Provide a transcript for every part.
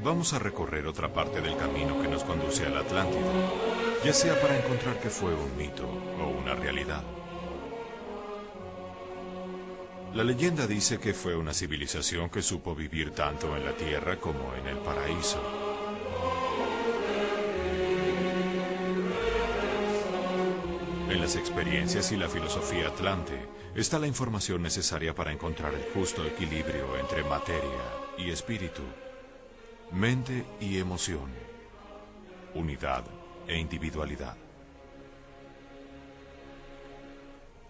vamos a recorrer otra parte del camino que nos conduce a la Atlántida, ya sea para encontrar que fue un mito o una realidad. La leyenda dice que fue una civilización que supo vivir tanto en la tierra como en el paraíso. En las experiencias y la filosofía atlante está la información necesaria para encontrar el justo equilibrio entre materia y espíritu, mente y emoción, unidad e individualidad.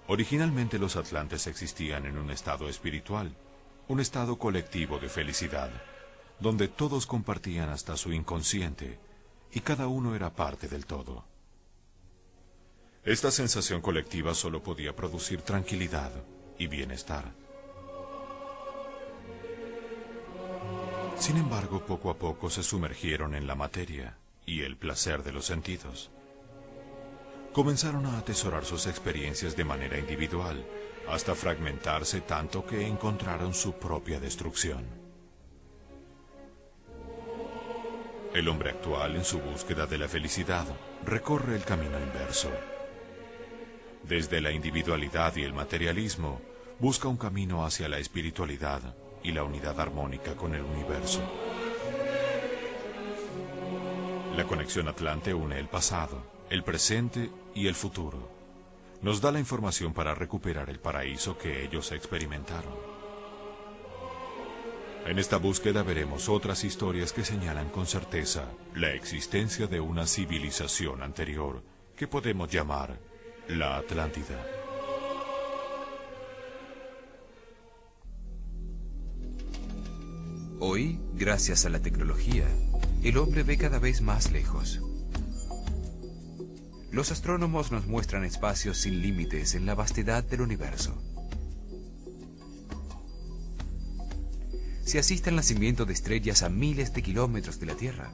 Originalmente los atlantes existían en un estado espiritual, un estado colectivo de felicidad, donde todos compartían hasta su inconsciente y cada uno era parte del todo. Esta sensación colectiva solo podía producir tranquilidad y bienestar. Sin embargo, poco a poco se sumergieron en la materia y el placer de los sentidos. Comenzaron a atesorar sus experiencias de manera individual, hasta fragmentarse tanto que encontraron su propia destrucción. El hombre actual, en su búsqueda de la felicidad, recorre el camino inverso. Desde la individualidad y el materialismo, busca un camino hacia la espiritualidad y la unidad armónica con el universo. La conexión atlante une el pasado, el presente y el futuro. Nos da la información para recuperar el paraíso que ellos experimentaron. En esta búsqueda veremos otras historias que señalan con certeza la existencia de una civilización anterior que podemos llamar la Atlántida. Hoy, gracias a la tecnología, el hombre ve cada vez más lejos. Los astrónomos nos muestran espacios sin límites en la vastedad del universo. Se asiste al nacimiento de estrellas a miles de kilómetros de la Tierra.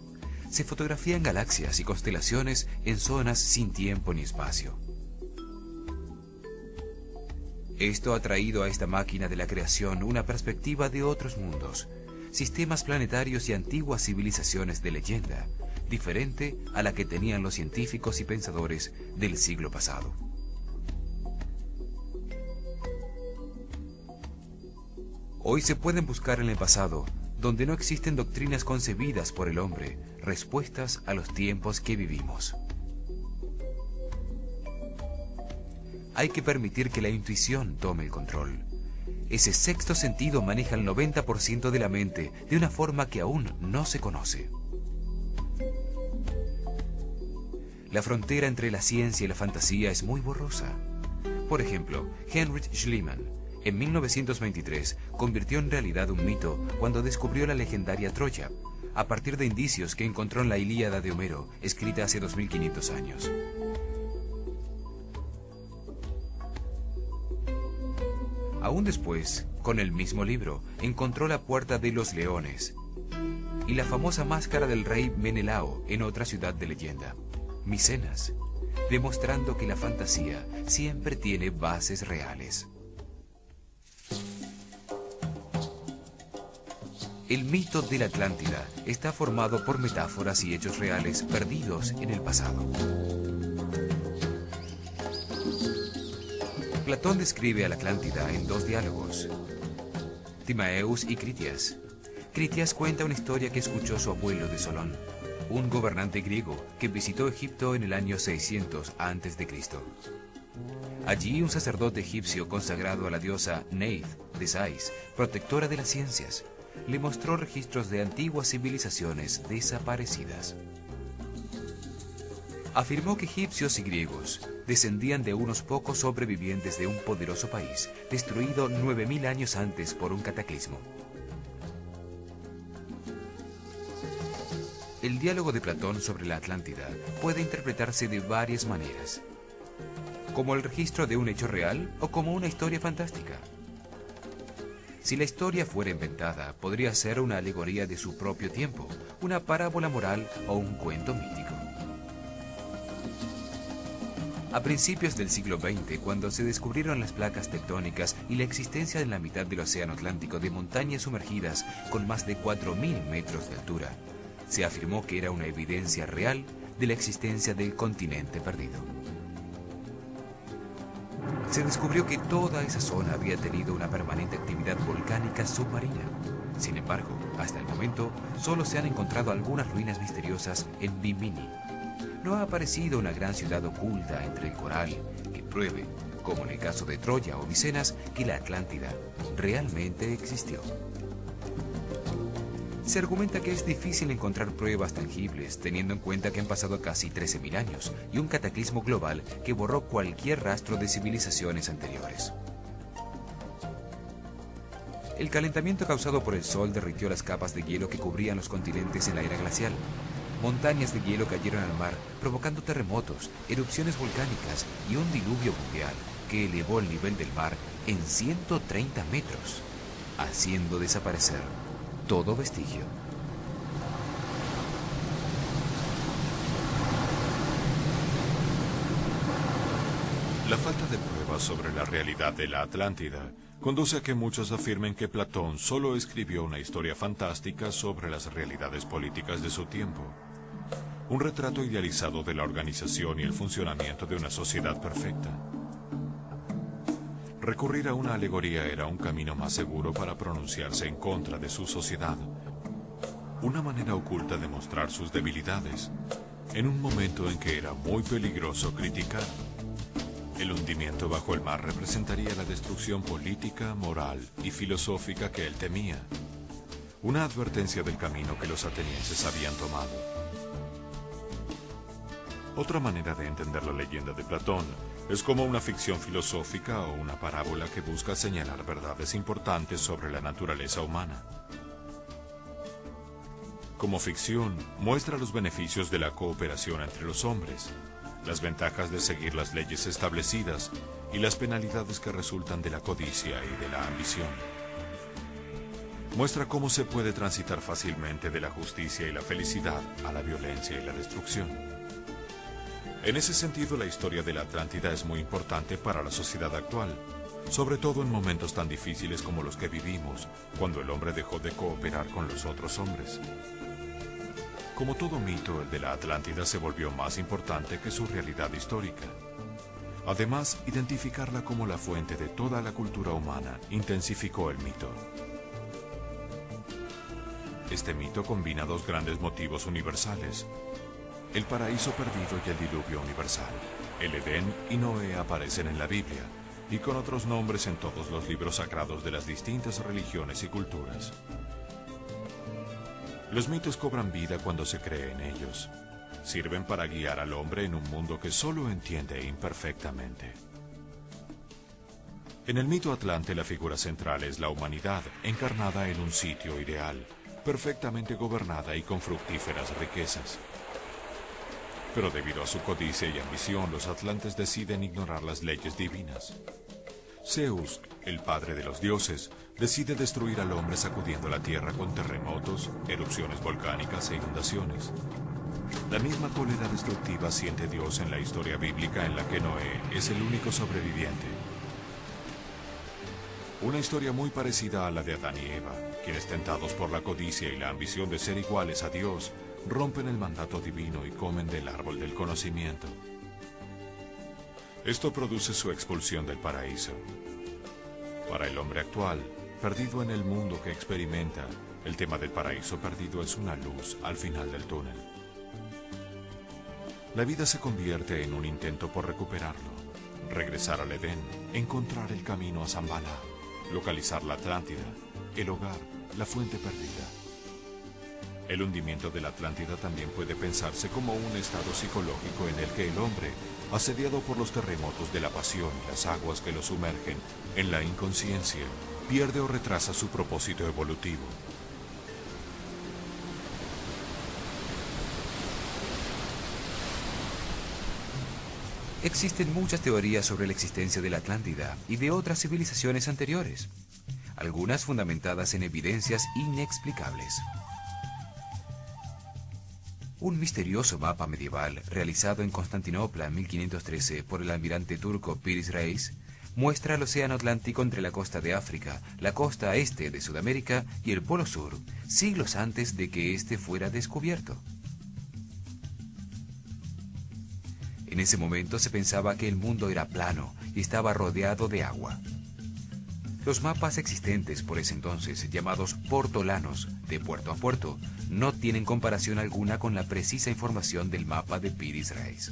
Se fotografían galaxias y constelaciones en zonas sin tiempo ni espacio. Esto ha traído a esta máquina de la creación una perspectiva de otros mundos, sistemas planetarios y antiguas civilizaciones de leyenda, diferente a la que tenían los científicos y pensadores del siglo pasado. Hoy se pueden buscar en el pasado, donde no existen doctrinas concebidas por el hombre, respuestas a los tiempos que vivimos. Hay que permitir que la intuición tome el control. Ese sexto sentido maneja el 90% de la mente de una forma que aún no se conoce. La frontera entre la ciencia y la fantasía es muy borrosa. Por ejemplo, Heinrich Schliemann, en 1923, convirtió en realidad un mito cuando descubrió la legendaria Troya, a partir de indicios que encontró en la Ilíada de Homero, escrita hace 2500 años. Aún después, con el mismo libro, encontró la Puerta de los Leones y la famosa máscara del rey Menelao en otra ciudad de leyenda, Micenas, demostrando que la fantasía siempre tiene bases reales. El mito de la Atlántida está formado por metáforas y hechos reales perdidos en el pasado. Platón describe a la Atlántida en dos diálogos, Timaeus y Critias. Critias cuenta una historia que escuchó su abuelo de Solón, un gobernante griego que visitó Egipto en el año 600 a.C. Allí un sacerdote egipcio consagrado a la diosa Neith de Sais, protectora de las ciencias, le mostró registros de antiguas civilizaciones desaparecidas. Afirmó que egipcios y griegos descendían de unos pocos sobrevivientes de un poderoso país, destruido 9000 años antes por un cataclismo. El diálogo de Platón sobre la Atlántida puede interpretarse de varias maneras, como el registro de un hecho real o como una historia fantástica. Si la historia fuera inventada, podría ser una alegoría de su propio tiempo, una parábola moral o un cuento mítico. A principios del siglo XX, cuando se descubrieron las placas tectónicas y la existencia en la mitad del Océano Atlántico de montañas sumergidas con más de 4.000 metros de altura, se afirmó que era una evidencia real de la existencia del continente perdido. Se descubrió que toda esa zona había tenido una permanente actividad volcánica submarina. Sin embargo, hasta el momento, solo se han encontrado algunas ruinas misteriosas en Bimini. No ha aparecido una gran ciudad oculta entre el coral que pruebe, como en el caso de Troya o Micenas, que la Atlántida realmente existió. Se argumenta que es difícil encontrar pruebas tangibles, teniendo en cuenta que han pasado casi 13.000 años y un cataclismo global que borró cualquier rastro de civilizaciones anteriores. El calentamiento causado por el Sol derritió las capas de hielo que cubrían los continentes en la era glacial. Montañas de hielo cayeron al mar, provocando terremotos, erupciones volcánicas y un diluvio mundial que elevó el nivel del mar en 130 metros, haciendo desaparecer todo vestigio. La falta de pruebas sobre la realidad de la Atlántida conduce a que muchos afirmen que Platón solo escribió una historia fantástica sobre las realidades políticas de su tiempo. Un retrato idealizado de la organización y el funcionamiento de una sociedad perfecta. Recurrir a una alegoría era un camino más seguro para pronunciarse en contra de su sociedad. Una manera oculta de mostrar sus debilidades, en un momento en que era muy peligroso criticar. El hundimiento bajo el mar representaría la destrucción política, moral y filosófica que él temía. Una advertencia del camino que los atenienses habían tomado. Otra manera de entender la leyenda de Platón es como una ficción filosófica o una parábola que busca señalar verdades importantes sobre la naturaleza humana. Como ficción, muestra los beneficios de la cooperación entre los hombres, las ventajas de seguir las leyes establecidas y las penalidades que resultan de la codicia y de la ambición. Muestra cómo se puede transitar fácilmente de la justicia y la felicidad a la violencia y la destrucción. En ese sentido, la historia de la Atlántida es muy importante para la sociedad actual, sobre todo en momentos tan difíciles como los que vivimos, cuando el hombre dejó de cooperar con los otros hombres. Como todo mito, el de la Atlántida se volvió más importante que su realidad histórica. Además, identificarla como la fuente de toda la cultura humana intensificó el mito. Este mito combina dos grandes motivos universales: el paraíso perdido y el diluvio universal. El Edén y Noé aparecen en la Biblia, y con otros nombres en todos los libros sagrados de las distintas religiones y culturas. Los mitos cobran vida cuando se cree en ellos. Sirven para guiar al hombre en un mundo que solo entiende imperfectamente. En el mito atlante, la figura central es la humanidad, encarnada en un sitio ideal, perfectamente gobernada y con fructíferas riquezas. Pero debido a su codicia y ambición, los atlantes deciden ignorar las leyes divinas. Zeus, el padre de los dioses, decide destruir al hombre sacudiendo la tierra con terremotos, erupciones volcánicas e inundaciones. La misma cólera destructiva siente Dios en la historia bíblica en la que Noé es el único sobreviviente. Una historia muy parecida a la de Adán y Eva, quienes, tentados por la codicia y la ambición de ser iguales a Dios, rompen el mandato divino y comen del árbol del conocimiento. Esto produce su expulsión del paraíso. Para el hombre actual, perdido en el mundo que experimenta, el tema del paraíso perdido es una luz al final del túnel. La vida se convierte en un intento por recuperarlo, regresar al Edén, encontrar el camino a Zambala, localizar la Atlántida, el hogar, la fuente perdida. El hundimiento de la Atlántida también puede pensarse como un estado psicológico en el que el hombre, asediado por los terremotos de la pasión y las aguas que lo sumergen en la inconsciencia, pierde o retrasa su propósito evolutivo. Existen muchas teorías sobre la existencia de la Atlántida y de otras civilizaciones anteriores, algunas fundamentadas en evidencias inexplicables. Un misterioso mapa medieval realizado en Constantinopla en 1513 por el almirante turco Piris Reis muestra el océano Atlántico entre la costa de África, la costa este de Sudamérica y el Polo Sur, siglos antes de que éste fuera descubierto. En ese momento se pensaba que el mundo era plano y estaba rodeado de agua. Los mapas existentes por ese entonces, llamados portolanos, de puerto a puerto, no tienen comparación alguna con la precisa información del mapa de Piris Reis.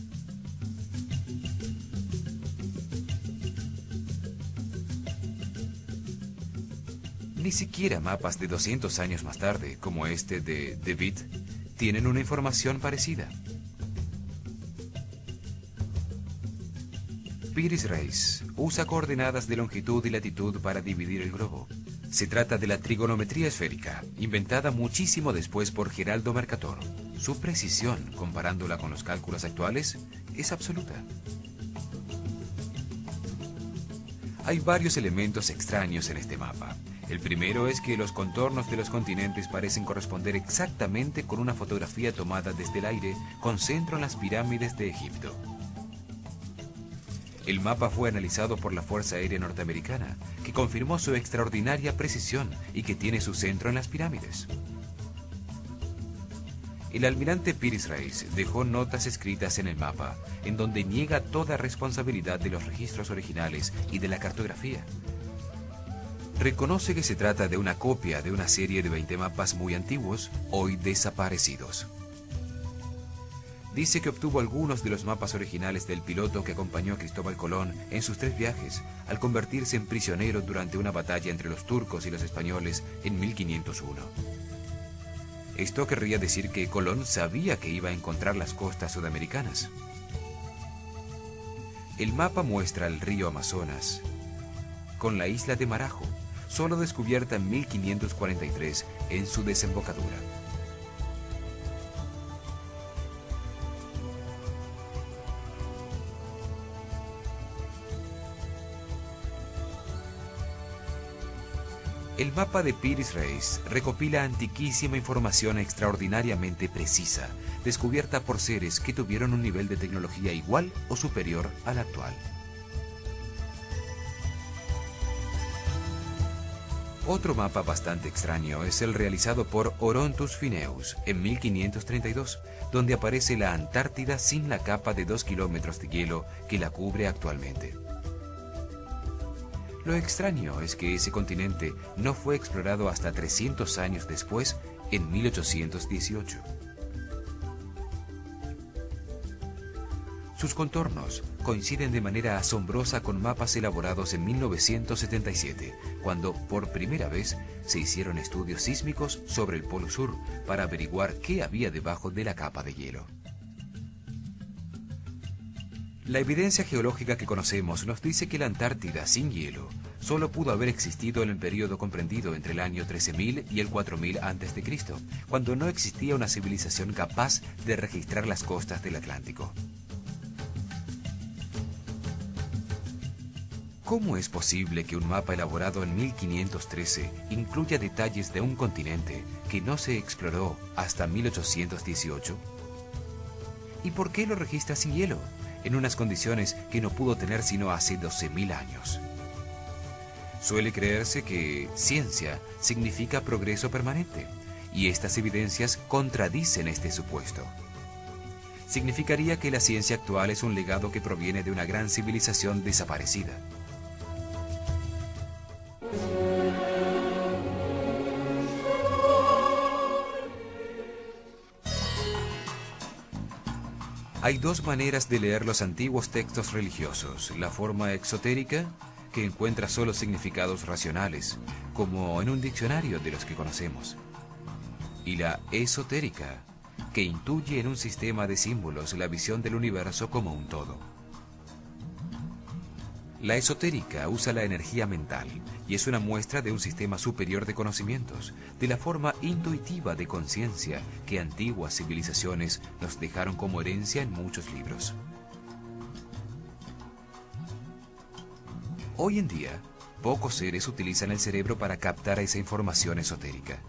Ni siquiera mapas de 200 años más tarde, como este de De Witt, tienen una información parecida. Piris Reis usa coordenadas de longitud y latitud para dividir el globo. Se trata de la trigonometría esférica, inventada muchísimo después por Geraldo Mercator. Su precisión, comparándola con los cálculos actuales, es absoluta. Hay varios elementos extraños en este mapa. El primero es que los contornos de los continentes parecen corresponder exactamente con una fotografía tomada desde el aire con centro en las pirámides de Egipto. El mapa fue analizado por la Fuerza Aérea Norteamericana, que confirmó su extraordinaria precisión y que tiene su centro en las pirámides. El almirante Piris Reis dejó notas escritas en el mapa, en donde niega toda responsabilidad de los registros originales y de la cartografía. Reconoce que se trata de una copia de una serie de 20 mapas muy antiguos, hoy desaparecidos. Dice que obtuvo algunos de los mapas originales del piloto que acompañó a Cristóbal Colón en sus 3 viajes, al convertirse en prisionero durante una batalla entre los turcos y los españoles en 1501. Esto querría decir que Colón sabía que iba a encontrar las costas sudamericanas. El mapa muestra el río Amazonas con la isla de Marajo, solo descubierta en 1543 en su desembocadura. El mapa de Piris Reis recopila antiquísima información extraordinariamente precisa, descubierta por seres que tuvieron un nivel de tecnología igual o superior al actual. Otro mapa bastante extraño es el realizado por Orontus Phineus en 1532, donde aparece la Antártida sin la capa de 2 kilómetros de hielo que la cubre actualmente. Lo extraño es que ese continente no fue explorado hasta 300 años después, en 1818. Sus contornos coinciden de manera asombrosa con mapas elaborados en 1977, cuando por primera vez se hicieron estudios sísmicos sobre el Polo Sur para averiguar qué había debajo de la capa de hielo. La evidencia geológica que conocemos nos dice que la Antártida sin hielo solo pudo haber existido en el periodo comprendido entre el año 13.000 y el 4000 a.C., cuando no existía una civilización capaz de registrar las costas del Atlántico. ¿Cómo es posible que un mapa elaborado en 1513 incluya detalles de un continente que no se exploró hasta 1818? ¿Y por qué lo registra sin hielo, en unas condiciones que no pudo tener sino hace 12.000 años? Suele creerse que ciencia significa progreso permanente, y estas evidencias contradicen este supuesto. Significaría que la ciencia actual es un legado que proviene de una gran civilización desaparecida. Hay 2 maneras de leer los antiguos textos religiosos: la forma exotérica, que encuentra solo significados racionales, como en un diccionario de los que conocemos, y la esotérica, que intuye en un sistema de símbolos la visión del universo como un todo. La esotérica usa la energía mental y es una muestra de un sistema superior de conocimientos, de la forma intuitiva de conciencia que antiguas civilizaciones nos dejaron como herencia en muchos libros. Hoy en día, pocos seres utilizan el cerebro para captar esa información esotérica.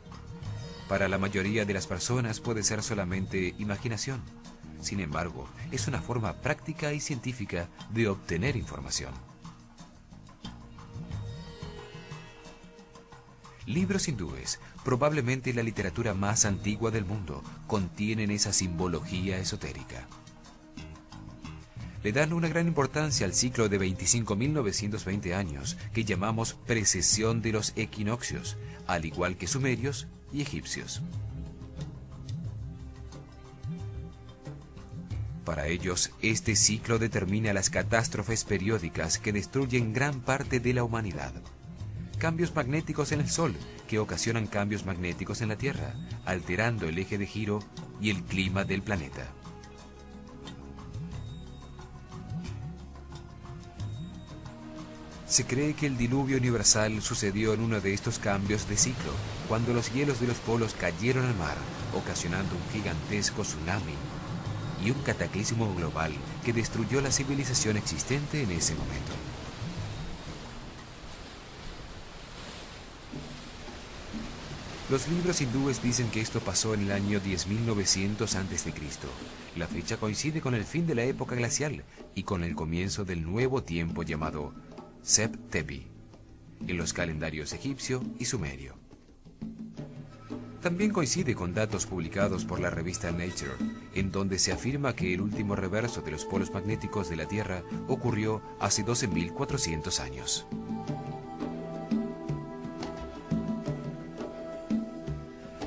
Para la mayoría de las personas puede ser solamente imaginación. Sin embargo, es una forma práctica y científica de obtener información. Libros hindúes, probablemente la literatura más antigua del mundo, contienen esa simbología esotérica. Le dan una gran importancia al ciclo de 25.920 años que llamamos precesión de los equinoccios, al igual que sumerios y egipcios. Para ellos, este ciclo determina las catástrofes periódicas que destruyen gran parte de la humanidad. Cambios magnéticos en el Sol, que ocasionan cambios magnéticos en la Tierra, alterando el eje de giro y el clima del planeta. Se cree que el diluvio universal sucedió en uno de estos cambios de ciclo, cuando los hielos de los polos cayeron al mar, ocasionando un gigantesco tsunami y un cataclismo global que destruyó la civilización existente en ese momento. Los libros hindúes dicen que esto pasó en el año 10.900 a.C. La fecha coincide con el fin de la época glacial y con el comienzo del nuevo tiempo llamado Sep-Tepi, en los calendarios egipcio y sumerio. También coincide con datos publicados por la revista Nature, en donde se afirma que el último reverso de los polos magnéticos de la Tierra ocurrió hace 12.400 años.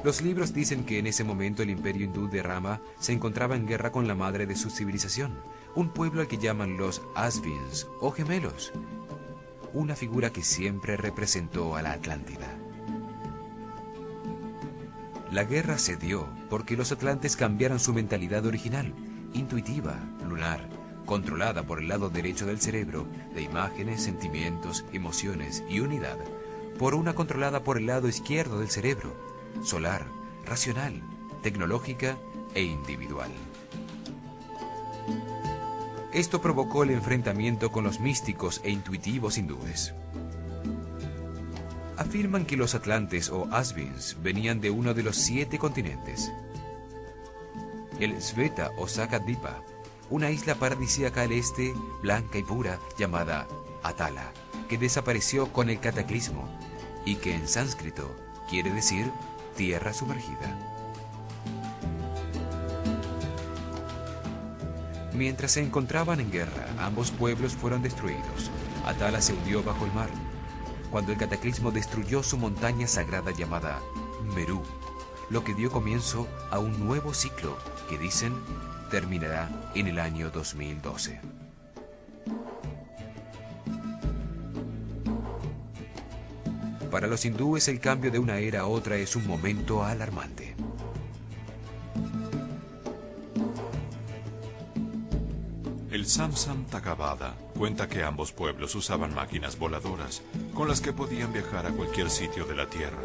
Los libros dicen que en ese momento el imperio hindú de Rama se encontraba en guerra con la madre de su civilización, un pueblo al que llaman los Asvins o gemelos, una figura que siempre representó a la Atlántida. La guerra se dio porque los atlantes cambiaron su mentalidad original, intuitiva, lunar, controlada por el lado derecho del cerebro, de imágenes, sentimientos, emociones y unidad, por una controlada por el lado izquierdo del cerebro, solar, racional, tecnológica e individual. Esto provocó el enfrentamiento con los místicos e intuitivos hindúes. Afirman que los atlantes o Asvins venían de uno de los 7 continentes. El Sveta o Sakadvipa, una isla paradisíaca al este, blanca y pura, llamada Atala, que desapareció con el cataclismo y que en sánscrito quiere decir tierra sumergida. Mientras se encontraban en guerra, ambos pueblos fueron destruidos. Atala se hundió bajo el mar, cuando el cataclismo destruyó su montaña sagrada llamada Meru, lo que dio comienzo a un nuevo ciclo que dicen terminará en el año 2012. Para los hindúes el cambio de una era a otra es un momento alarmante. El Samsam Tagabada cuenta que ambos pueblos usaban máquinas voladoras con las que podían viajar a cualquier sitio de la Tierra.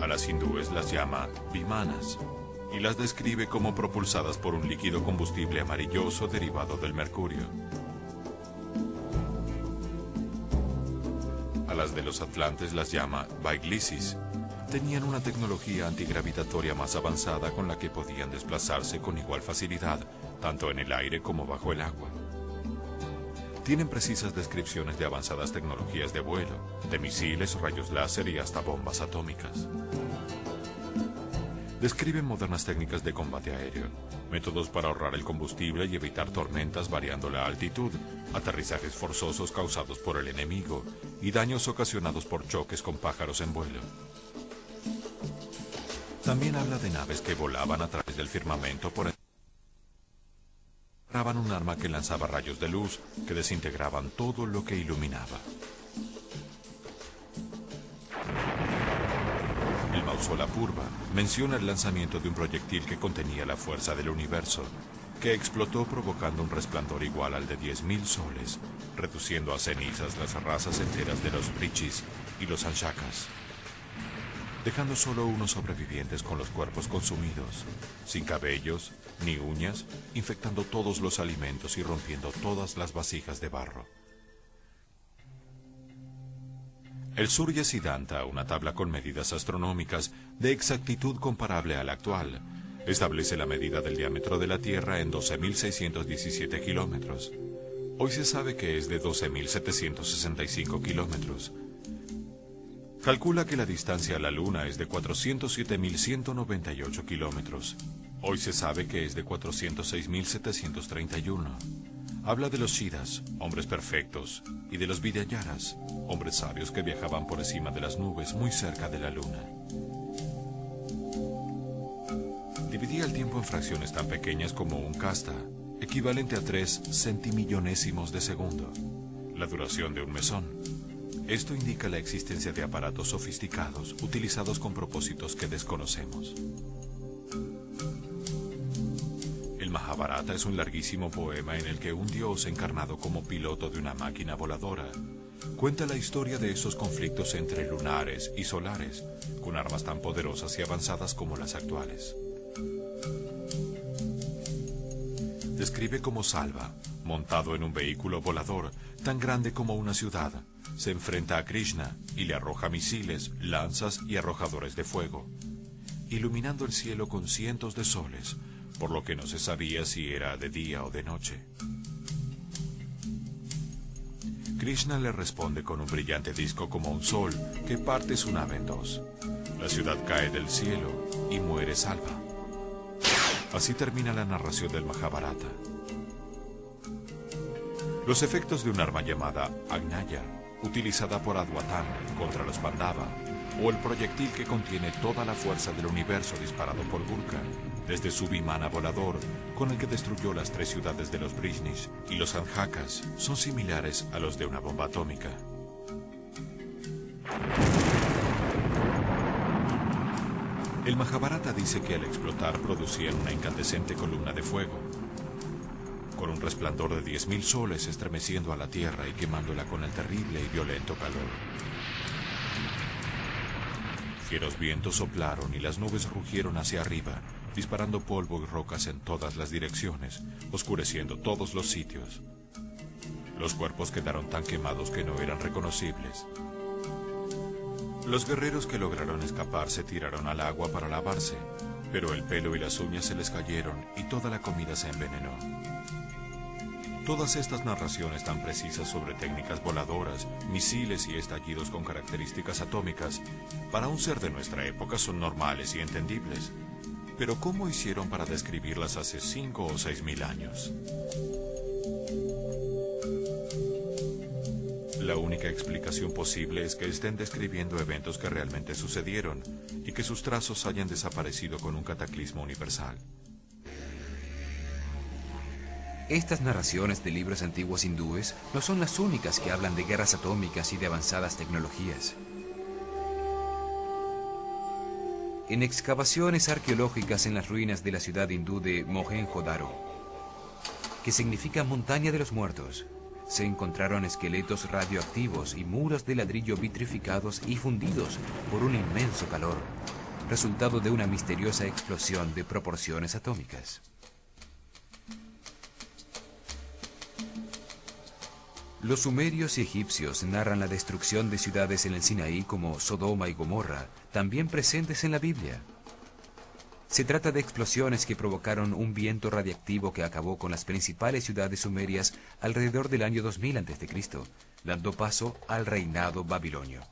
A las hindúes las llama vimanas y las describe como propulsadas por un líquido combustible amarilloso derivado del mercurio. A las de los atlantes las llama Vaiglisis. Tenían una tecnología antigravitatoria más avanzada con la que podían desplazarse con igual facilidad, tanto en el aire como bajo el agua. Tienen precisas descripciones de avanzadas tecnologías de vuelo, de misiles, rayos láser y hasta bombas atómicas. Describen modernas técnicas de combate aéreo, métodos para ahorrar el combustible y evitar tormentas variando la altitud, aterrizajes forzosos causados por el enemigo y daños ocasionados por choques con pájaros en vuelo. También habla de naves que volaban a través del firmamento por preparaban un arma que lanzaba rayos de luz que desintegraban todo lo que iluminaba. El Mausula Purva menciona el lanzamiento de un proyectil que contenía la fuerza del universo, que explotó provocando un resplandor igual al de 10.000 soles, reduciendo a cenizas las razas enteras de los Brichis y los Anshakas, dejando solo unos sobrevivientes con los cuerpos consumidos, sin cabellos ni uñas, infectando todos los alimentos y rompiendo todas las vasijas de barro. El Surya Siddhanta, una tabla con medidas astronómicas de exactitud comparable a la actual, establece la medida del diámetro de la Tierra en 12.617 kilómetros. Hoy se sabe que es de 12.765 kilómetros. Calcula que la distancia a la Luna es de 407.198 kilómetros. Hoy se sabe que es de 406.731. Habla de los Siddhas, hombres perfectos, y de los Vidyayaras, hombres sabios que viajaban por encima de las nubes muy cerca de la Luna. Dividía el tiempo en fracciones tan pequeñas como un kasta, equivalente a 3 centimillonésimos de segundo, la duración de un mesón. Esto indica la existencia de aparatos sofisticados utilizados con propósitos que desconocemos. El Mahabharata es un larguísimo poema en el que un dios encarnado como piloto de una máquina voladora cuenta la historia de esos conflictos entre lunares y solares, con armas tan poderosas y avanzadas como las actuales. Describe cómo Salva, montado en un vehículo volador tan grande como una ciudad, se enfrenta a Krishna y le arroja misiles, lanzas y arrojadores de fuego, iluminando el cielo con cientos de soles, por lo que no se sabía si era de día o de noche. Krishna le responde con un brillante disco como un sol que parte su nave en dos. La ciudad cae del cielo y muere Salva. Así termina la narración del Mahabharata. Los efectos de un arma llamada Agnaya, utilizada por Adwatan contra los Pandava, o el proyectil que contiene toda la fuerza del universo disparado por Gurkha, desde su vimana volador, con el que destruyó las 3 ciudades de los Brishnis y los Anjakas, son similares a los de una bomba atómica. El Mahabharata dice que al explotar producían una incandescente columna de fuego, con un resplandor de 10.000 soles estremeciendo a la tierra y quemándola con el terrible y violento calor. Fieros vientos soplaron y las nubes rugieron hacia arriba, disparando polvo y rocas en todas las direcciones, oscureciendo todos los sitios. Los cuerpos quedaron tan quemados que no eran reconocibles. Los guerreros que lograron escapar se tiraron al agua para lavarse, pero el pelo y las uñas se les cayeron y toda la comida se envenenó. Todas estas narraciones tan precisas sobre técnicas voladoras, misiles y estallidos con características atómicas, para un ser de nuestra época son normales y entendibles. Pero ¿cómo hicieron para describirlas hace 5 o 6.000 años? La única explicación posible es que estén describiendo eventos que realmente sucedieron y que sus trazos hayan desaparecido con un cataclismo universal. Estas narraciones de libros antiguos hindúes no son las únicas que hablan de guerras atómicas y de avanzadas tecnologías. En excavaciones arqueológicas en las ruinas de la ciudad hindú de Mohenjo-Daro, que significa montaña de los muertos, se encontraron esqueletos radioactivos y muros de ladrillo vitrificados y fundidos por un inmenso calor, resultado de una misteriosa explosión de proporciones atómicas. Los sumerios y egipcios narran la destrucción de ciudades en el Sinaí como Sodoma y Gomorra, también presentes en la Biblia. Se trata de explosiones que provocaron un viento radiactivo que acabó con las principales ciudades sumerias alrededor del año 2000 a.C., dando paso al reinado babilonio.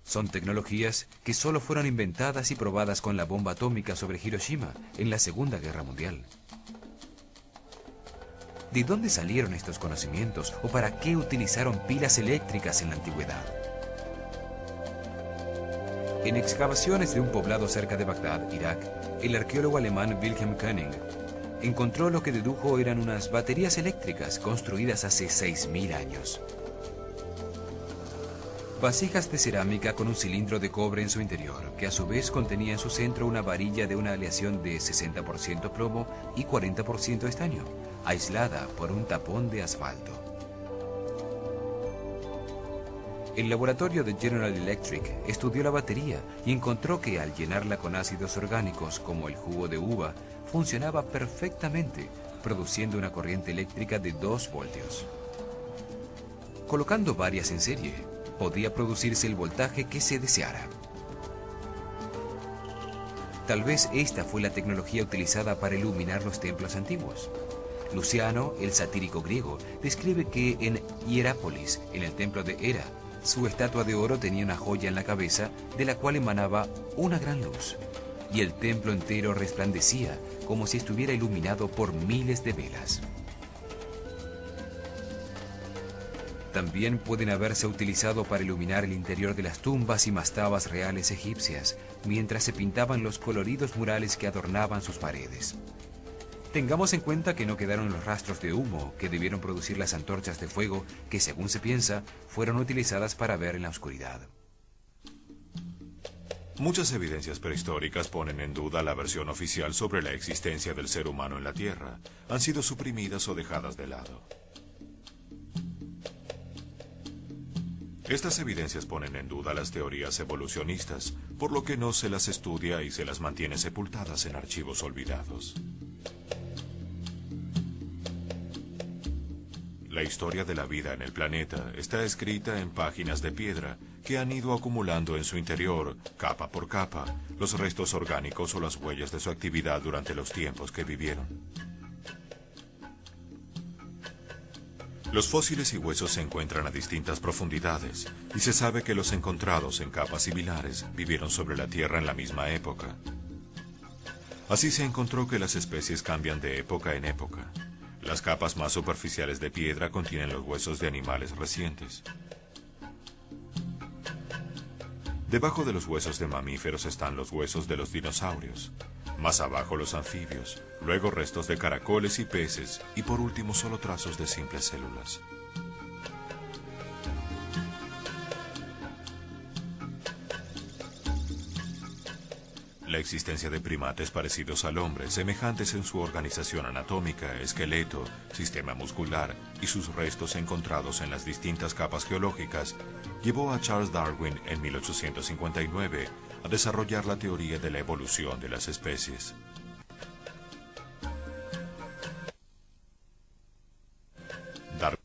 Son tecnologías que solo fueron inventadas y probadas con la bomba atómica sobre Hiroshima en la Segunda Guerra Mundial. ¿De dónde salieron estos conocimientos o para qué utilizaron pilas eléctricas en la antigüedad? En excavaciones de un poblado cerca de Bagdad, Irak, el arqueólogo alemán Wilhelm Koenig encontró lo que dedujo eran unas baterías eléctricas construidas hace 6.000 años. Vasijas de cerámica con un cilindro de cobre en su interior, que a su vez contenía en su centro una varilla de una aleación de 60% plomo y 40% estaño, aislada por un tapón de asfalto. El laboratorio de General Electric estudió la batería y encontró que al llenarla con ácidos orgánicos como el jugo de uva, funcionaba perfectamente, produciendo una corriente eléctrica de 2 voltios. Colocando varias en serie, podía producirse el voltaje que se deseara. Tal vez esta fue la tecnología utilizada para iluminar los templos antiguos. Luciano, el satírico griego, describe que en Hierápolis, en el templo de Hera, su estatua de oro tenía una joya en la cabeza de la cual emanaba una gran luz, y el templo entero resplandecía como si estuviera iluminado por miles de velas. También pueden haberse utilizado para iluminar el interior de las tumbas y mastabas reales egipcias, mientras se pintaban los coloridos murales que adornaban sus paredes. Tengamos en cuenta que no quedaron los rastros de humo que debieron producir las antorchas de fuego que, según se piensa, fueron utilizadas para ver en la oscuridad. Muchas evidencias prehistóricas ponen en duda la versión oficial sobre la existencia del ser humano en la Tierra. Han sido suprimidas o dejadas de lado. Estas evidencias ponen en duda las teorías evolucionistas, por lo que no se las estudia y se las mantiene sepultadas en archivos olvidados. La historia de la vida en el planeta está escrita en páginas de piedra que han ido acumulando en su interior, capa por capa, los restos orgánicos o las huellas de su actividad durante los tiempos que vivieron. Los fósiles y huesos se encuentran a distintas profundidades y se sabe que los encontrados en capas similares vivieron sobre la Tierra en la misma época. Así se encontró que las especies cambian de época en época. Las capas más superficiales de piedra contienen los huesos de animales recientes. Debajo de los huesos de mamíferos están los huesos de los dinosaurios. Más abajo los anfibios, luego restos de caracoles y peces, y por último solo trazos de simples células. La existencia de primates parecidos al hombre, semejantes en su organización anatómica, esqueleto, sistema muscular y sus restos encontrados en las distintas capas geológicas, llevó a Charles Darwin en 1859 a desarrollar la teoría de la evolución de las especies. Darwin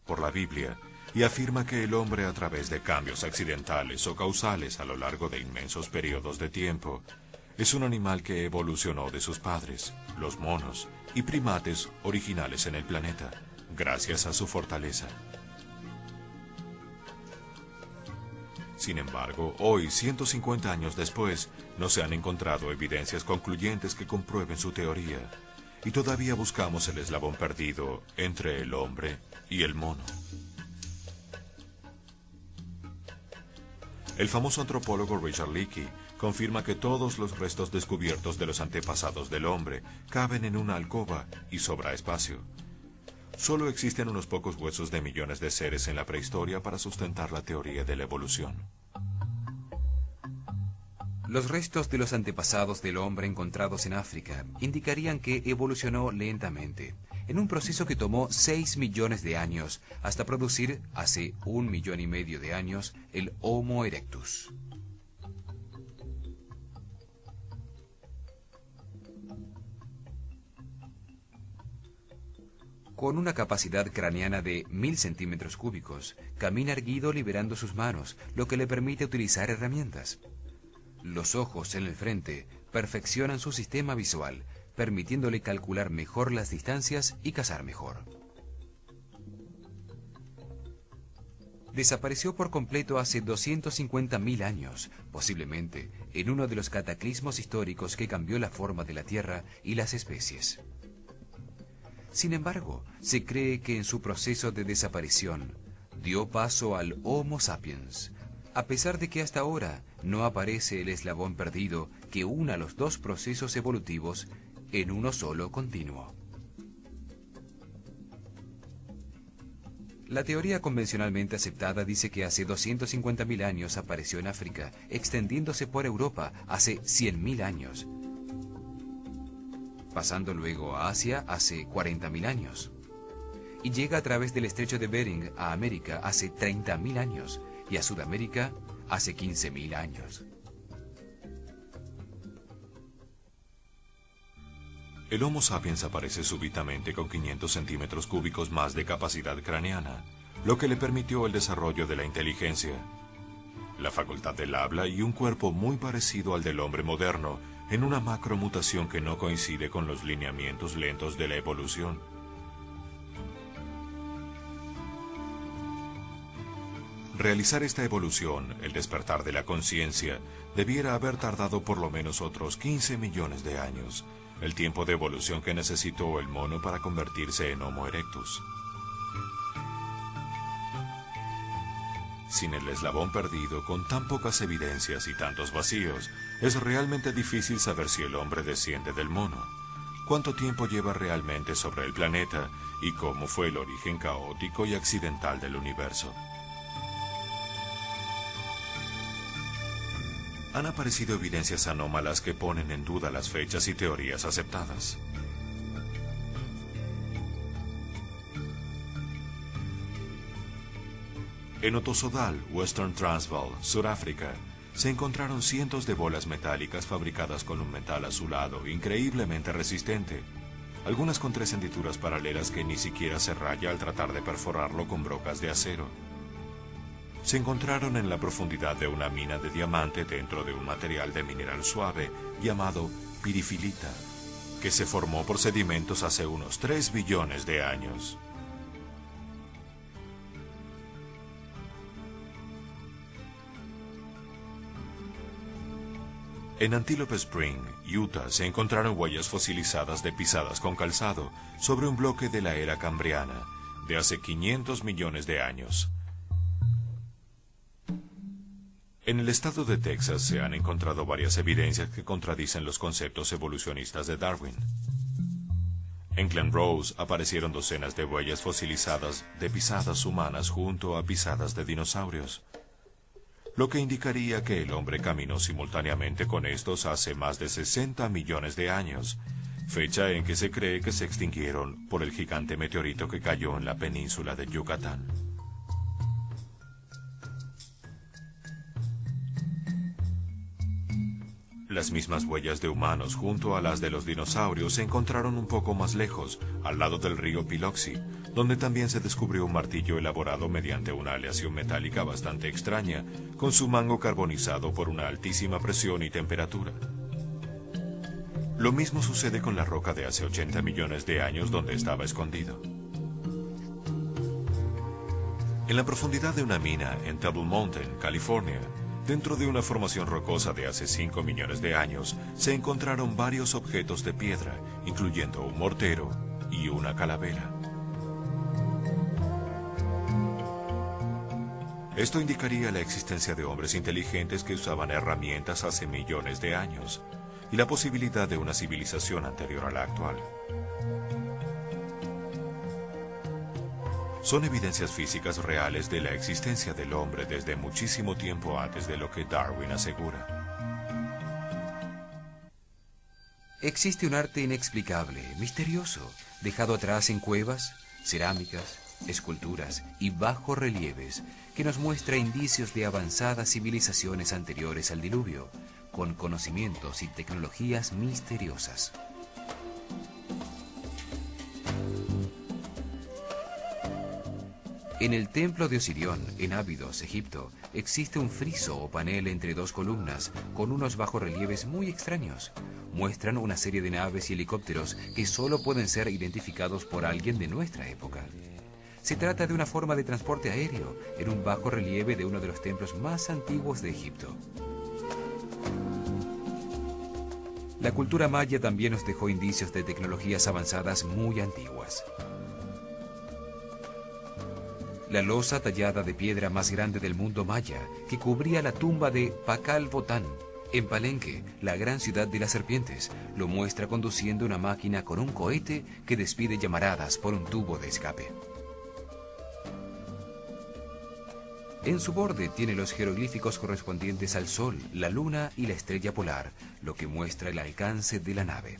por la Biblia y afirma que el hombre, a través de cambios accidentales o causales a lo largo de inmensos periodos de tiempo, es un animal que evolucionó de sus padres, los monos y primates originales en el planeta, gracias a su fortaleza. Sin embargo, hoy, 150 años después, no se han encontrado evidencias concluyentes que comprueben su teoría, y todavía buscamos el eslabón perdido entre el hombre y el mono. El famoso antropólogo Richard Leakey confirma que todos los restos descubiertos de los antepasados del hombre caben en una alcoba y sobra espacio. Solo existen unos pocos huesos de millones de seres en la prehistoria para sustentar la teoría de la evolución. Los restos de los antepasados del hombre encontrados en África indicarían que evolucionó lentamente, en un proceso que tomó 6 millones de años, hasta producir, hace 1,5 millones de años, el Homo erectus. Con una capacidad craneana de 1000 centímetros cúbicos, camina erguido liberando sus manos, lo que le permite utilizar herramientas. Los ojos en el frente perfeccionan su sistema visual, permitiéndole calcular mejor las distancias y cazar mejor. Desapareció por completo hace 250.000 años, posiblemente en uno de los cataclismos históricos que cambió la forma de la Tierra y las especies. Sin embargo, se cree que en su proceso de desaparición dio paso al Homo sapiens, a pesar de que hasta ahora no aparece el eslabón perdido que una los dos procesos evolutivos en uno solo continuo. La teoría convencionalmente aceptada dice que hace 250.000 años apareció en África, extendiéndose por Europa hace 100.000 años, pasando luego a Asia hace 40.000 años, y llega a través del estrecho de Bering a América hace 30.000 años, y a Sudamérica hace 15.000 años. El Homo sapiens aparece súbitamente con 500 centímetros cúbicos más de capacidad craneana, lo que le permitió el desarrollo de la inteligencia, la facultad del habla y un cuerpo muy parecido al del hombre moderno, en una macromutación que no coincide con los lineamientos lentos de la evolución. Realizar esta evolución, el despertar de la conciencia, debiera haber tardado por lo menos otros 15 millones de años, el tiempo de evolución que necesitó el mono para convertirse en Homo erectus. Sin el eslabón perdido, con tan pocas evidencias y tantos vacíos, es realmente difícil saber si el hombre desciende del mono, cuánto tiempo lleva realmente sobre el planeta y cómo fue el origen caótico y accidental del universo. Han aparecido evidencias anómalas que ponen en duda las fechas y teorías aceptadas. En Ottosodal, Western Transvaal, Sudáfrica, se encontraron cientos de bolas metálicas fabricadas con un metal azulado increíblemente resistente, algunas con 3 hendiduras paralelas que ni siquiera se raya al tratar de perforarlo con brocas de acero. Se encontraron en la profundidad de una mina de diamante dentro de un material de mineral suave llamado pirifilita, que se formó por sedimentos hace unos 3 billones de años. En Antelope Spring, Utah, se encontraron huellas fosilizadas de pisadas con calzado sobre un bloque de la era cambriana, de hace 500 millones de años. En el estado de Texas se han encontrado varias evidencias que contradicen los conceptos evolucionistas de Darwin. En Glen Rose aparecieron docenas de huellas fosilizadas de pisadas humanas junto a pisadas de dinosaurios, lo que indicaría que el hombre caminó simultáneamente con estos hace más de 60 millones de años, fecha en que se cree que se extinguieron por el gigante meteorito que cayó en la península de Yucatán. Las mismas huellas de humanos junto a las de los dinosaurios se encontraron un poco más lejos, al lado del río Biloxi, donde también se descubrió un martillo elaborado mediante una aleación metálica bastante extraña, con su mango carbonizado por una altísima presión y temperatura. Lo mismo sucede con la roca de hace 80 millones de años donde estaba escondido. En la profundidad de una mina en Table Mountain, California, dentro de una formación rocosa de hace 5 millones de años, se encontraron varios objetos de piedra, incluyendo un mortero y una calavera. Esto indicaría la existencia de hombres inteligentes que usaban herramientas hace millones de años, y la posibilidad de una civilización anterior a la actual. Son evidencias físicas reales de la existencia del hombre desde muchísimo tiempo antes de lo que Darwin asegura. Existe un arte inexplicable, misterioso, dejado atrás en cuevas, cerámicas, esculturas y bajorrelieves que nos muestra indicios de avanzadas civilizaciones anteriores al diluvio, con conocimientos y tecnologías misteriosas. En el templo de Osirión, en Abidos, Egipto, existe un friso o panel entre 2 columnas con unos bajorrelieves muy extraños. Muestran una serie de naves y helicópteros que solo pueden ser identificados por alguien de nuestra época. Se trata de una forma de transporte aéreo en un bajorrelieve de uno de los templos más antiguos de Egipto. La cultura maya también nos dejó indicios de tecnologías avanzadas muy antiguas. La losa tallada de piedra más grande del mundo maya, que cubría la tumba de Pakal Botán, en Palenque, la gran ciudad de las serpientes, lo muestra conduciendo una máquina con un cohete que despide llamaradas por un tubo de escape. En su borde tiene los jeroglíficos correspondientes al Sol, la Luna y la estrella polar, lo que muestra el alcance de la nave.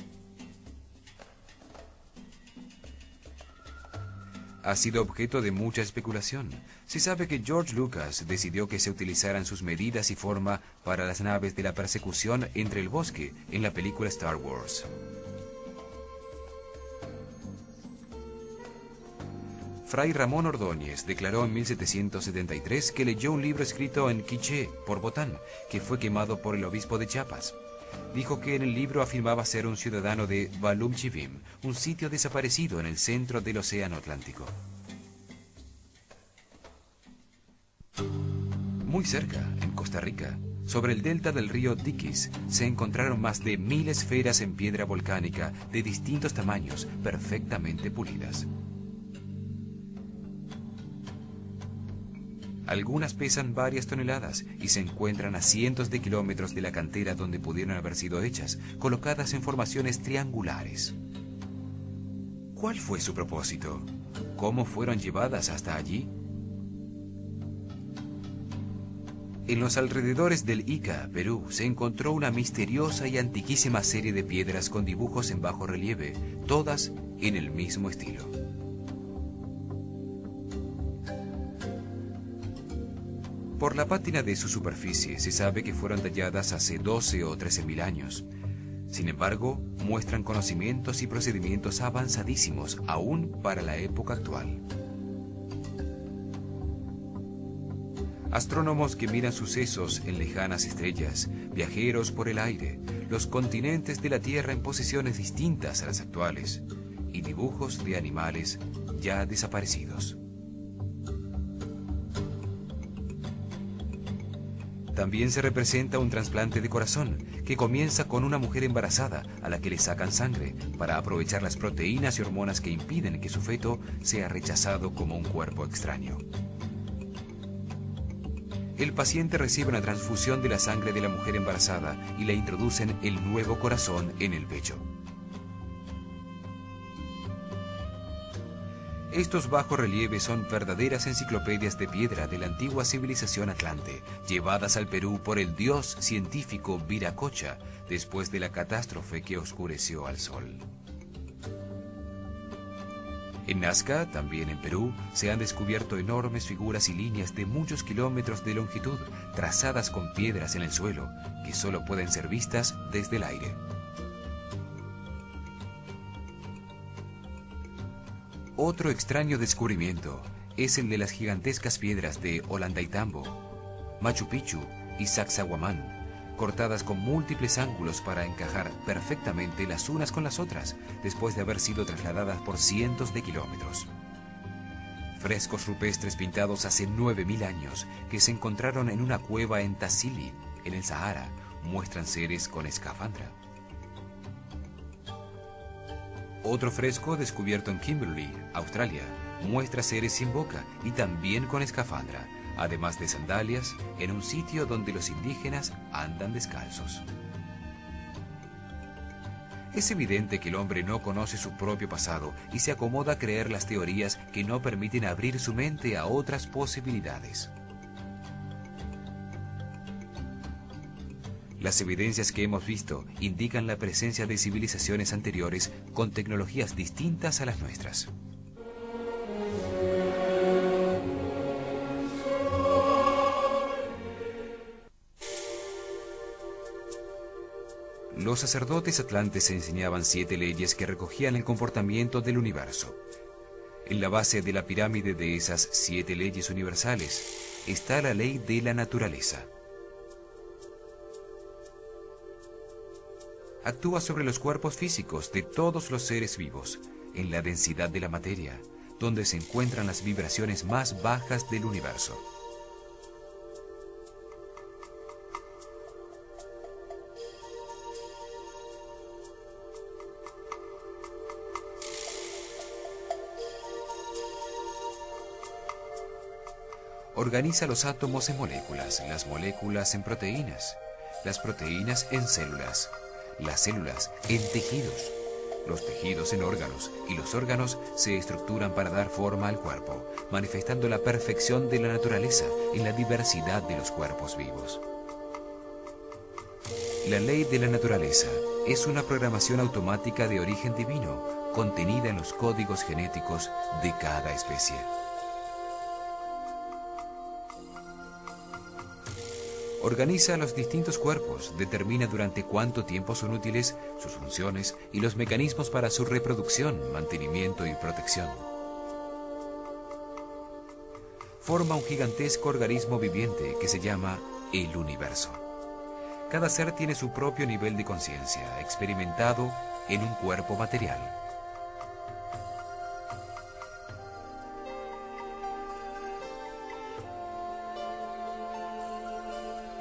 Ha sido objeto de mucha especulación. Se sabe que George Lucas decidió que se utilizaran sus medidas y forma para las naves de la persecución entre el bosque en la película Star Wars. Fray Ramón Ordóñez declaró en 1773 que leyó un libro escrito en quiché por Botán, que fue quemado por el obispo de Chiapas. Dijo que en el libro afirmaba ser un ciudadano de Balumchivim, un sitio desaparecido en el centro del Océano Atlántico. Muy cerca, en Costa Rica, sobre el delta del río Tiquis, se encontraron más de 1000 esferas en piedra volcánica de distintos tamaños, perfectamente pulidas. Algunas pesan varias toneladas y se encuentran a cientos de kilómetros de la cantera donde pudieron haber sido hechas, colocadas en formaciones triangulares. ¿Cuál fue su propósito? ¿Cómo fueron llevadas hasta allí? En los alrededores del Ica, Perú, se encontró una misteriosa y antiquísima serie de piedras con dibujos en bajo relieve, todas en el mismo estilo. Por la pátina de su superficie se sabe que fueron talladas hace 12 o 13.000 años. Sin embargo, muestran conocimientos y procedimientos avanzadísimos aún para la época actual. Astrónomos que miran sucesos en lejanas estrellas, viajeros por el aire, los continentes de la Tierra en posiciones distintas a las actuales, y dibujos de animales ya desaparecidos. También se representa un trasplante de corazón, que comienza con una mujer embarazada a la que le sacan sangre para aprovechar las proteínas y hormonas que impiden que su feto sea rechazado como un cuerpo extraño. El paciente recibe una transfusión de la sangre de la mujer embarazada y le introducen el nuevo corazón en el pecho. Estos bajorrelieves son verdaderas enciclopedias de piedra de la antigua civilización atlante, llevadas al Perú por el dios científico Viracocha después de la catástrofe que oscureció al sol. En Nazca, también en Perú, se han descubierto enormes figuras y líneas de muchos kilómetros de longitud, trazadas con piedras en el suelo, que solo pueden ser vistas desde el aire. Otro extraño descubrimiento es el de las gigantescas piedras de Ollantaytambo, Machu Picchu y Sacsayhuamán, cortadas con múltiples ángulos para encajar perfectamente las unas con las otras, después de haber sido trasladadas por cientos de kilómetros. Frescos rupestres pintados hace 9.000 años, que se encontraron en una cueva en Tassili, en el Sahara, muestran seres con escafandra. Otro fresco descubierto en Kimberley, Australia, muestra seres sin boca y también con escafandra, además de sandalias, en un sitio donde los indígenas andan descalzos. Es evidente que el hombre no conoce su propio pasado y se acomoda a creer las teorías que no permiten abrir su mente a otras posibilidades. Las evidencias que hemos visto indican la presencia de civilizaciones anteriores con tecnologías distintas a las nuestras. Los sacerdotes atlantes enseñaban 7 leyes que recogían el comportamiento del universo. En la base de la pirámide de esas 7 leyes universales está la ley de la naturaleza. Actúa sobre los cuerpos físicos de todos los seres vivos, en la densidad de la materia, donde se encuentran las vibraciones más bajas del universo. Organiza los átomos en moléculas, las moléculas en proteínas, las proteínas en células, las células en tejidos, los tejidos en órganos y los órganos se estructuran para dar forma al cuerpo, manifestando la perfección de la naturaleza en la diversidad de los cuerpos vivos. La ley de la naturaleza es una programación automática de origen divino contenida en los códigos genéticos de cada especie. Organiza los distintos cuerpos, determina durante cuánto tiempo son útiles, sus funciones y los mecanismos para su reproducción, mantenimiento y protección. forma un gigantesco organismo viviente que se llama el universo. Cada ser tiene su propio nivel de conciencia, experimentado en un cuerpo material.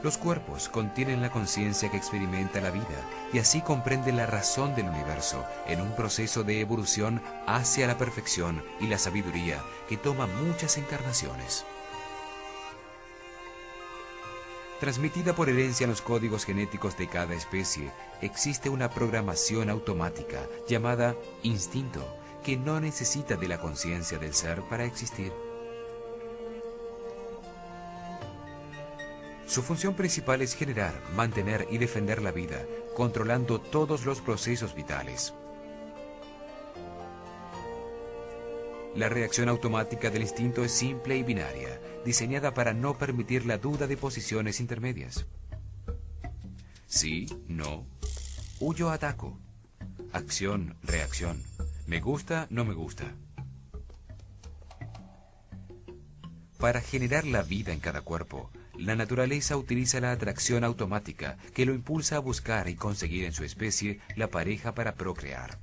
Los cuerpos contienen la conciencia que experimenta la vida y así comprenden la razón del universo en un proceso de evolución hacia la perfección y la sabiduría que toma muchas encarnaciones. Transmitida por herencia en los códigos genéticos de cada especie, existe una programación automática llamada instinto que no necesita de la conciencia del ser para existir. Su función principal es generar, mantener y defender la vida, controlando todos los procesos vitales. La reacción automática del instinto es simple y binaria, diseñada para no permitir la duda de posiciones intermedias. Sí, no, huyo, ataco, acción, reacción, me gusta, no me gusta. Para generar la vida en cada cuerpo, la naturaleza utiliza la atracción automática que lo impulsa a buscar y conseguir en su especie la pareja para procrear.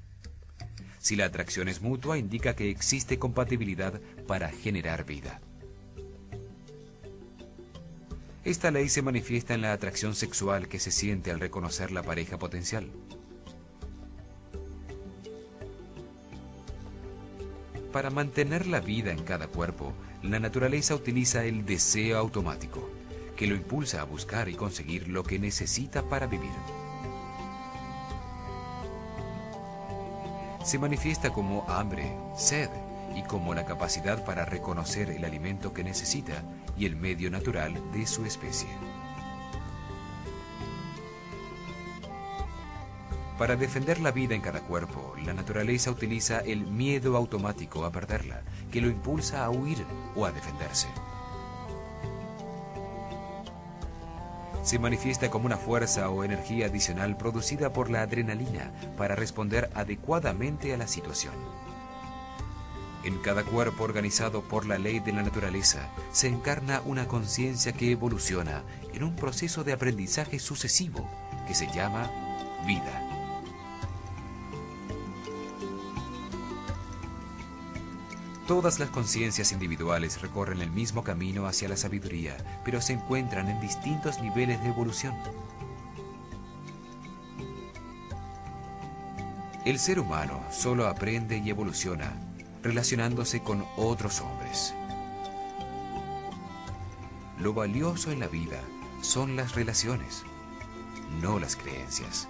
Si la atracción es mutua, indica que existe compatibilidad para generar vida. Esta ley se manifiesta en la atracción sexual que se siente al reconocer la pareja potencial. Para mantener la vida en cada cuerpo, la naturaleza utiliza el deseo automático, que lo impulsa a buscar y conseguir lo que necesita para vivir. Se manifiesta como hambre, sed y como la capacidad para reconocer el alimento que necesita y el medio natural de su especie. Para defender la vida en cada cuerpo, la naturaleza utiliza el miedo automático a perderla, que lo impulsa a huir o a defenderse. Se manifiesta como una fuerza o energía adicional producida por la adrenalina para responder adecuadamente a la situación. En cada cuerpo organizado por la ley de la naturaleza se encarna una conciencia que evoluciona en un proceso de aprendizaje sucesivo que se llama vida. Todas las conciencias individuales recorren el mismo camino hacia la sabiduría, pero se encuentran en distintos niveles de evolución. El ser humano solo aprende y evoluciona relacionándose con otros hombres. Lo valioso en la vida son las relaciones, no las creencias.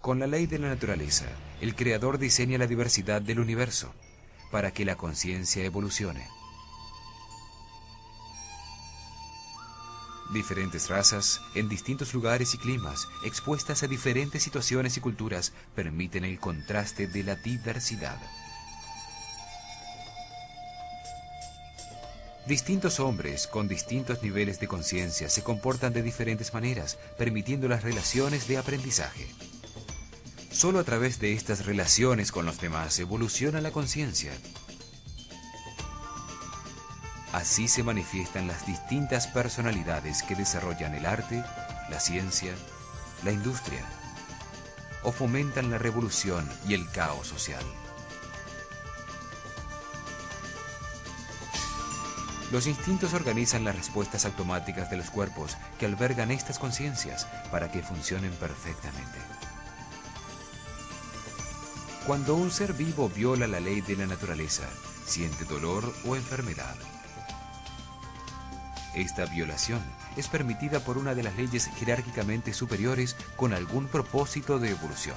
Con la ley de la naturaleza, el Creador diseña la diversidad del universo para que la conciencia evolucione. Diferentes razas, en distintos lugares y climas, expuestas a diferentes situaciones y culturas, permiten el contraste de la diversidad. Distintos hombres con distintos niveles de conciencia se comportan de diferentes maneras, permitiendo las relaciones de aprendizaje. Solo a través de estas relaciones con los demás evoluciona la conciencia. Así se manifiestan las distintas personalidades que desarrollan el arte, la ciencia, la industria, o fomentan la revolución y el caos social. Los instintos organizan las respuestas automáticas de los cuerpos que albergan estas conciencias para que funcionen perfectamente. Cuando un ser vivo viola la ley de la naturaleza, siente dolor o enfermedad. Esta violación es permitida por una de las leyes jerárquicamente superiores con algún propósito de evolución.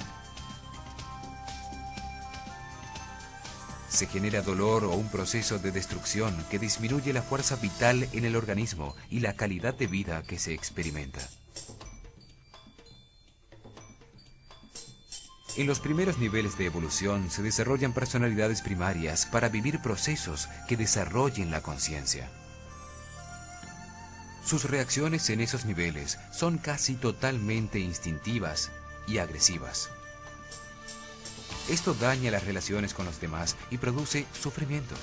Se genera dolor o un proceso de destrucción que disminuye la fuerza vital en el organismo y la calidad de vida que se experimenta. En los primeros niveles de evolución se desarrollan personalidades primarias para vivir procesos que desarrollen la conciencia. Sus reacciones en esos niveles son casi totalmente instintivas y agresivas. Esto daña las relaciones con los demás y produce sufrimiento.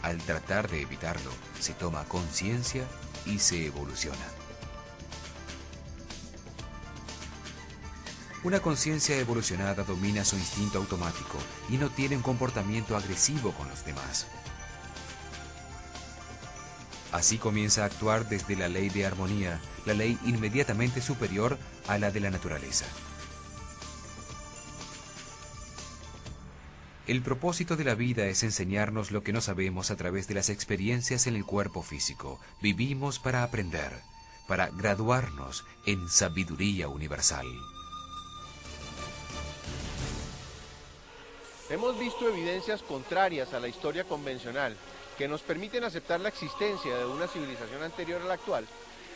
Al tratar de evitarlo, se toma conciencia y se evoluciona. Una conciencia evolucionada domina su instinto automático y no tiene un comportamiento agresivo con los demás. Así comienza a actuar desde la ley de armonía, la ley inmediatamente superior a la de la naturaleza. El propósito de la vida es enseñarnos lo que no sabemos a través de las experiencias en el cuerpo físico. Vivimos para aprender, para graduarnos en sabiduría universal. Hemos visto evidencias contrarias a la historia convencional que nos permiten aceptar la existencia de una civilización anterior a la actual,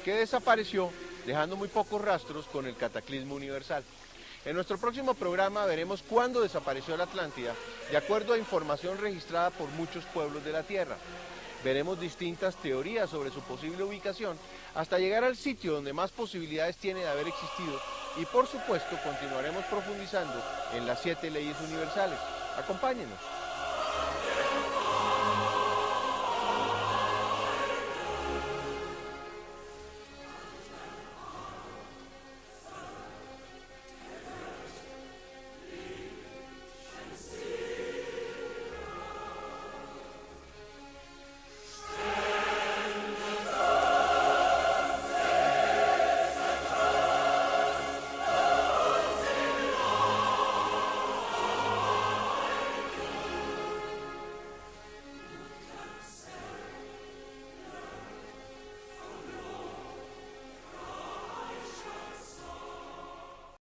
que desapareció dejando muy pocos rastros con el cataclismo universal. En nuestro próximo programa veremos cuándo desapareció la Atlántida, de acuerdo a información registrada por muchos pueblos de la Tierra. Veremos distintas teorías sobre su posible ubicación, hasta llegar al sitio donde más posibilidades tiene de haber existido, y por supuesto continuaremos profundizando en las 7 leyes universales. Acompáñenos.